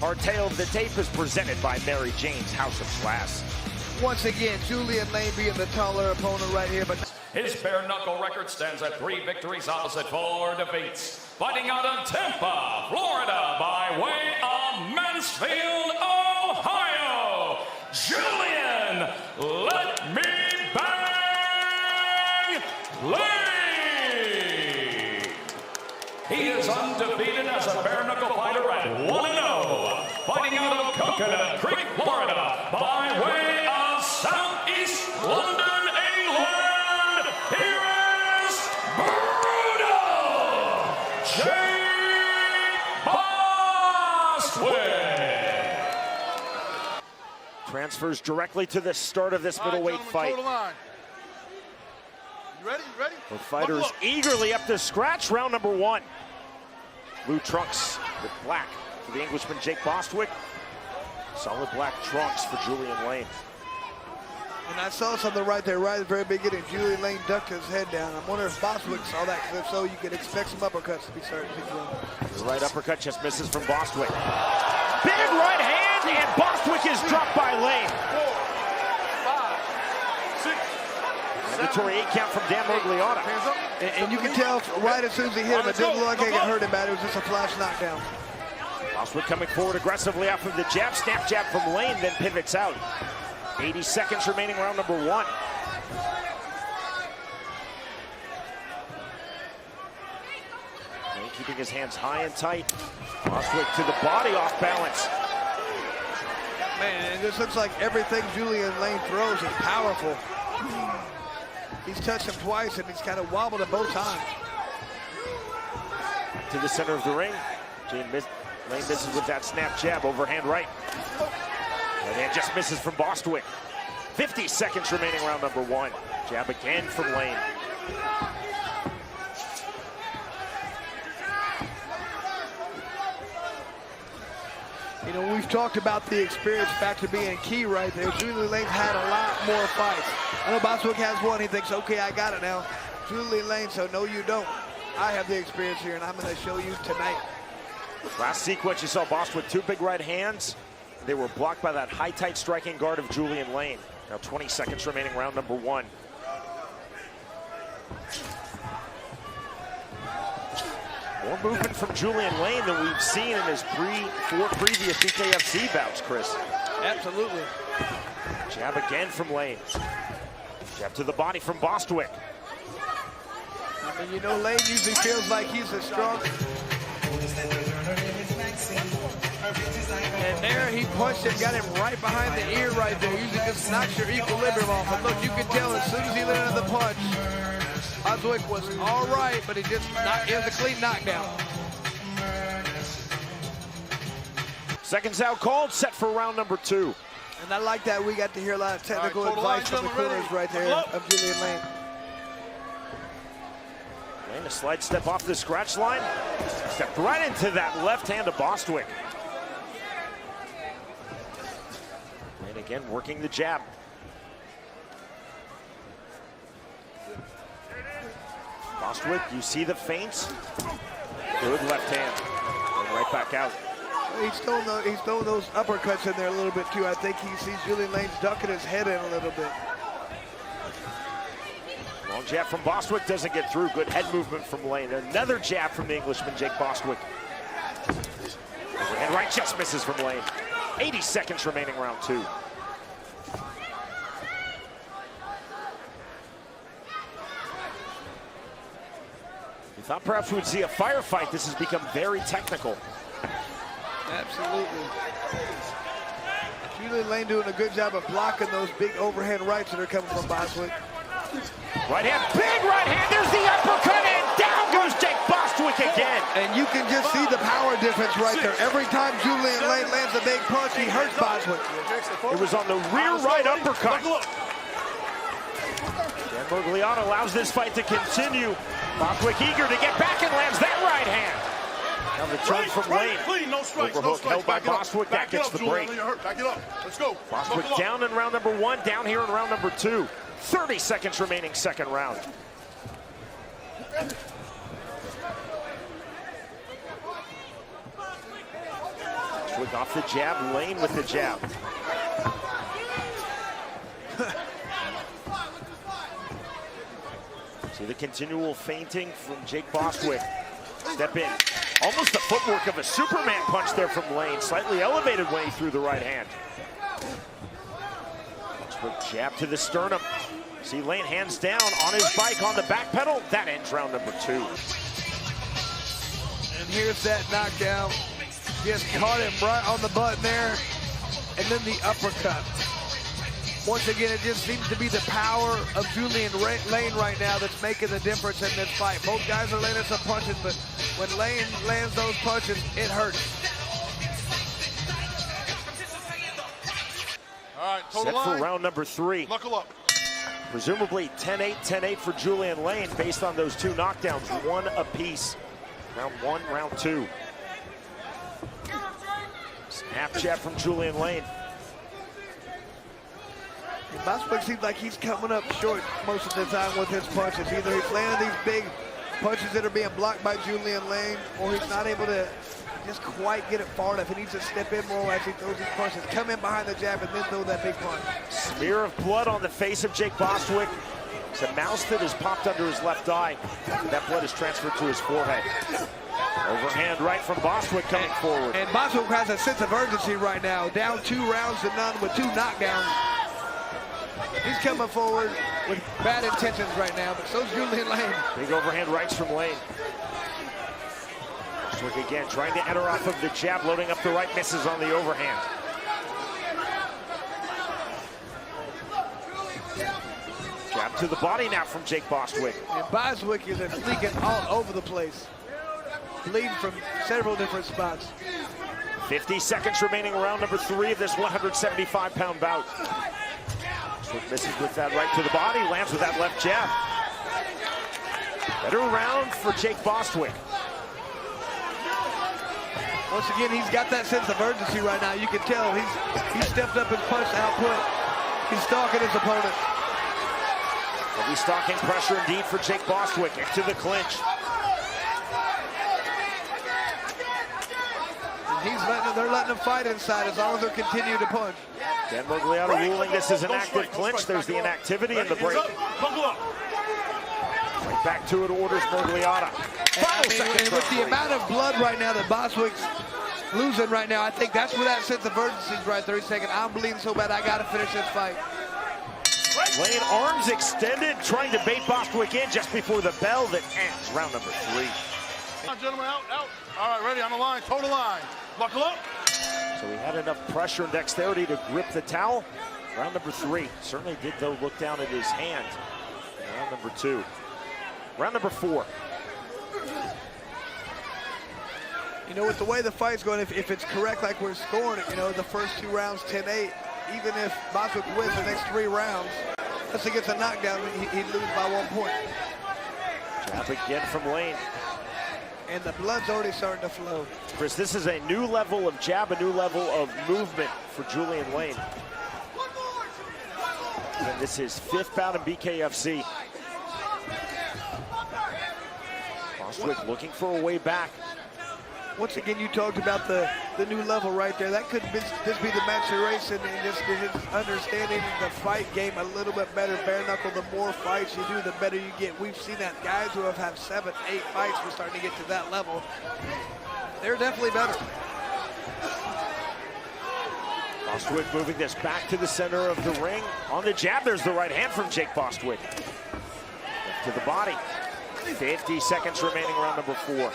Our tale of the tape is presented by Mary Jane's House of Class. Once again, Julian Lane being the taller opponent right here, but his bare knuckle record stands at 3 victories opposite 4 defeats. Fighting out of Tampa, Florida, by way of Mansfield, Ohio, Julian, let me bang Lane. He is undefeated as a bare knuckle fighter at 1-0. Fighting out of Coconut Creek, Florida, by way of Southeast London, England, here is Brutal J. Bostwick. Transfers directly to the start of this middleweight fight. You ready? You ready? The fighters eagerly up to scratch. Round number 1. Blue trunks with black for the Englishman Jake Bostwick. Solid black trunks for Julian Lane. and I saw something right there, right at the very beginning. Julian Lane ducked his head down. I wonder if Bostwick saw that, because if so, you could expect some uppercuts to be starting to thrown. The right uppercut just misses from Bostwick. Big right hand, and Bostwick is dropped by Lane. 4, 5, 6, Mandatory 8 count from Dan Morgliata. And you can tell right as soon as he hit him, it didn't look like it hurt him bad. It was just a flash knockdown. Bostwick coming forward aggressively after the jab, snap jab from Lane, then pivots out. 80 seconds remaining, round number 1. Lane keeping his hands high and tight. Bostwick to the body, off balance. Man, it just looks like everything Julian Lane throws is powerful. He's touched him twice, and he's kind of wobbled him both times. To the center of the ring. Lane misses with that snap jab, overhand right. And then just misses from Bostwick. 50 seconds remaining, round number 1. Jab again from Lane. You know, we've talked about the experience factor being key right there. Julian Lane's had a lot more fights. I know Bostwick has one. He thinks, okay, I got it now. Julian Lane, so no, you don't. I have the experience here, and I'm going to show you tonight. Last sequence, you saw Bostwick, 2 big right hands. They were blocked by that high, tight striking guard of Julian Lane. Now 20 seconds remaining, round number 1. More movement from Julian Lane than we've seen in his 4 previous BKFC bouts, Chris. Absolutely. Jab again from Lane. Jab to the body from Bostwick. I mean, you know, Lane usually feels like he's a strong. And there he punched him, got him right behind the ear right there. Usually just knocks your equilibrium off. But look, you can tell as soon as he landed the punch, Bostwick was all right, but it was a clean knockdown. Seconds out called, set for round number 2. And I like that we got to hear a lot of technical advice from the corners right there of Julian Lane. Lane, a slight step off the scratch line. Stepped right into that left hand of Bostwick. And again, working the jab. Bostwick, you see the feints. Good left hand. And right back out. He's throwing those uppercuts in there a little bit too. I think he sees Julian Lane ducking his head in a little bit. Long jab from Bostwick doesn't get through. Good head movement from Lane. Another jab from the Englishman, Jake Bostwick. And right just misses from Lane. 80 seconds remaining, round 2. We thought perhaps we would see a firefight. This has become very technical. Absolutely. Julian Lane doing a good job of blocking those big overhand rights that are coming from Bostwick. Right hand, big right hand, there's the uppercut, and down goes Jake Bostwick again. And you can just see the power difference right there. Every time Julian Lane lands a big punch, he hurts Bostwick. It was on the rear right uppercut. Dan Morgliata allows this fight to continue. Bostwick eager to get back and lands that right hand. Now the turn from Lane. Overhook held by Bostwick, that gets the break. Back it up. Let's go. Bostwick down in round number 1, down here in round number 2. 30 seconds remaining, second round. Bostwick Bostwick off the jab, Lane with the jab. See the continual feinting from Jake Bostwick. Step in. Almost the footwork of a Superman punch there from Lane. Slightly elevated when he threw the right hand. Bostwick jab to the sternum. See Lane hands down on his bike on the back pedal. That ends round number 2. And here's that knockdown. Just caught him right on the button there. And then the uppercut. Once again, it just seems to be the power of Julian Lane right now that's making the difference in this fight. Both guys are landing some punches, but when Lane lands those punches, it hurts. All right, total Set line. for round number 3. Knuckle up. Presumably 10-8, 10-8 for Julian Lane based on those 2 knockdowns, 1 apiece. Round 1, round 2. Snap jab from Julian Lane. Bostwick seems like he's coming up short most of the time with his punches. Either he's landing these big punches that are being blocked by Julian Lane, or he's not able to just quite get it far enough. He needs to step in more as he throws these punches. Come in behind the jab and then throw that big punch. Smear of blood on the face of Jake Bostwick. It's a mouse that has popped under his left eye. That blood is transferred to his forehead. Overhand right from Bostwick coming forward. And Bostwick has a sense of urgency right now. Down 2 rounds to none with 2 knockdowns. He's coming forward with bad intentions right now, but so's Julian Lane. Big overhand rights from Lane. Bostwick again trying to enter off of the jab, loading up the right, misses on the overhand. Jab to the body now from Jake Bostwick. And Bostwick is leaking all over the place. Bleeding from several different spots. 50 seconds remaining, round number 3 of this 175-pound bout. Bostwick misses with that right to the body, lands with that left jab. Better round for Jake Bostwick. Once again, he's got that sense of urgency right now. You can tell he's stepped up his punch output. He's stalking his opponent. Heavy stalking pressure indeed for Jake Bostwick into the clinch. They're letting him fight inside as long as they continue to punch. Dan Mogliano ruling this is an active clinch. There's the inactivity in the break. Right back to it, orders Mogliano. And with the amount of blood right now that Bostwick's losing right now, I think that's where that sense of urgency is right there. He's thinking, I'm bleeding so bad, I got to finish this fight. Lane, arms extended, trying to bait Bostwick in just before the bell that ends round number 3. Come on, gentlemen, out. All right, ready, on the line, total line. Knuckle up. So he had enough pressure and dexterity to grip the towel. Round number 3. Certainly did, though, look down at his hand. Round number 2. Round number 4. You know, with the way the fight's going, if it's correct like we're scoring it, you know, the first 2 rounds, 10-8, even if Bostwick wins the next 3 rounds, unless he gets a knockdown, he'd lose by 1 point. Jab again from Lane. And the blood's already starting to flow. Chris, this is a new level of jab, a new level of movement for Julian Lane. And this is 5th bout in BKFC. Bostwick looking for a way back. Once again, you talked about the new level right there. That could just be the maturation and just his understanding the fight game a little bit better. Bare knuckle, the more fights you do, the better you get. We've seen that guys who have had 7, 8 fights, we're starting to get to that level. They're definitely better. Bostwick moving this back to the center of the ring. On the jab, there's the right hand from Jake Bostwick. Left to the body. 50 seconds remaining, round number 4.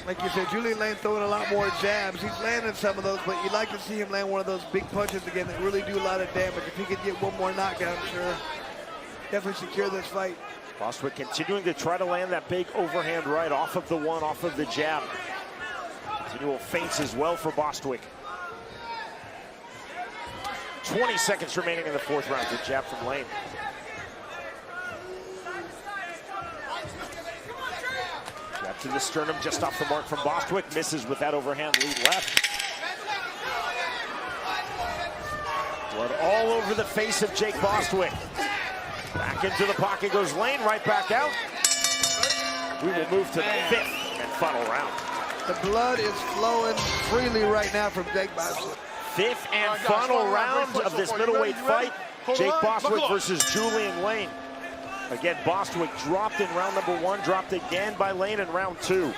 Like you said, Julian Lane throwing a lot more jabs. He's landing some of those, but you'd like to see him land one of those big punches again that really do a lot of damage. If he could get 1 more knockdown, sure, definitely secure this fight. Bostwick continuing to try to land that big overhand right off of the one, off of the jab. Continual feints as well for Bostwick. 20 seconds remaining in the 4th round. Good jab from Lane. Jab to the sternum, just off the mark from Bostwick. Misses with that overhand lead left. Blood all over the face of Jake Bostwick. Back into the pocket goes Lane, right back out. We will move to the 5th and final round. The blood is flowing freely right now from Jake Bostwick. 5th and final round of this middleweight fight. Jake Bostwick versus Julian Lane. Again, Bostwick dropped in round number 1, dropped again by Lane in round 2.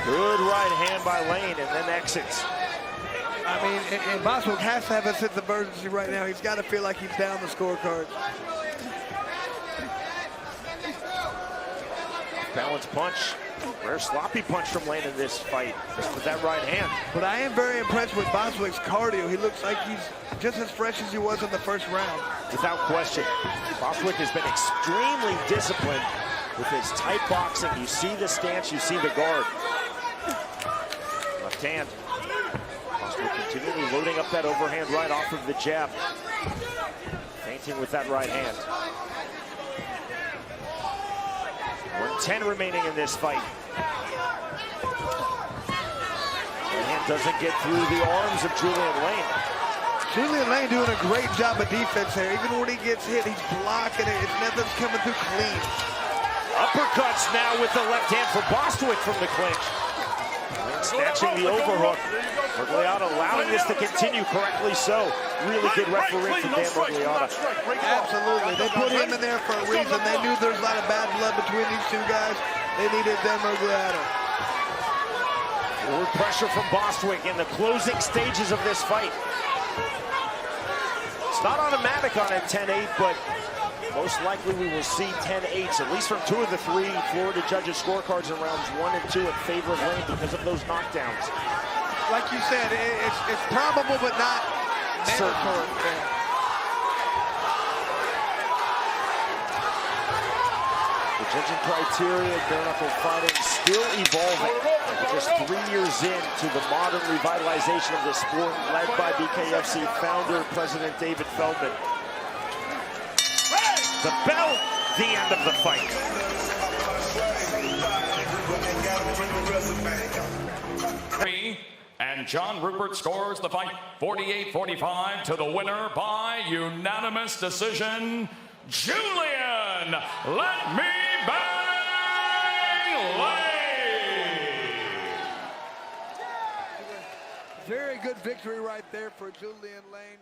Good right hand by Lane, and then exits. I mean, and Bostwick has to have a sense of urgency right now. He's got to feel like he's down the scorecard. Balance punch. Rare sloppy punch from Lane in this fight, just with that right hand. But I am very impressed with Bostwick's cardio. He looks like he's just as fresh as he was in the first round. Without question. Bostwick has been extremely disciplined with his tight boxing. You see the stance, you see the guard. Left hand. Bostwick continually loading up that overhand right off of the jab. Feinting with that right hand. 1:10 remaining in this fight. The hand doesn't get through the arms of Julian Lane. Julian Lane doing a great job of defense here. Even when he gets hit, he's blocking it. Nothing's coming through clean. Uppercuts now with the left hand for Bostwick from the clinch. Snatching the overhook. Murgliata allowing this to continue, correctly so. Really good refereeing from Dan Murgliata. Absolutely. They put him in there for a reason. They knew there was a lot of bad blood between these two guys. They needed Dan Murgliata. Forward pressure from Bostwick in the closing stages of this fight. It's not automatic on a 10-8, but most likely we will see 10-8s, at least from 2 of the 3 Florida judges' scorecards in rounds 1 and 2 in favor of Lane because of those knockdowns. Like you said, it's probable but not certain. The judging criteria, bare knuckle fighting, still evolving. Just 3 years into the modern revitalization of the sport, led by BKFC founder, President David Feldman. The bell, the end of the fight. And John Rupert scores the fight 48-45 to the winner by unanimous decision, Julian "Let Me Bang" Lane. Very good victory right there for Julian Lane.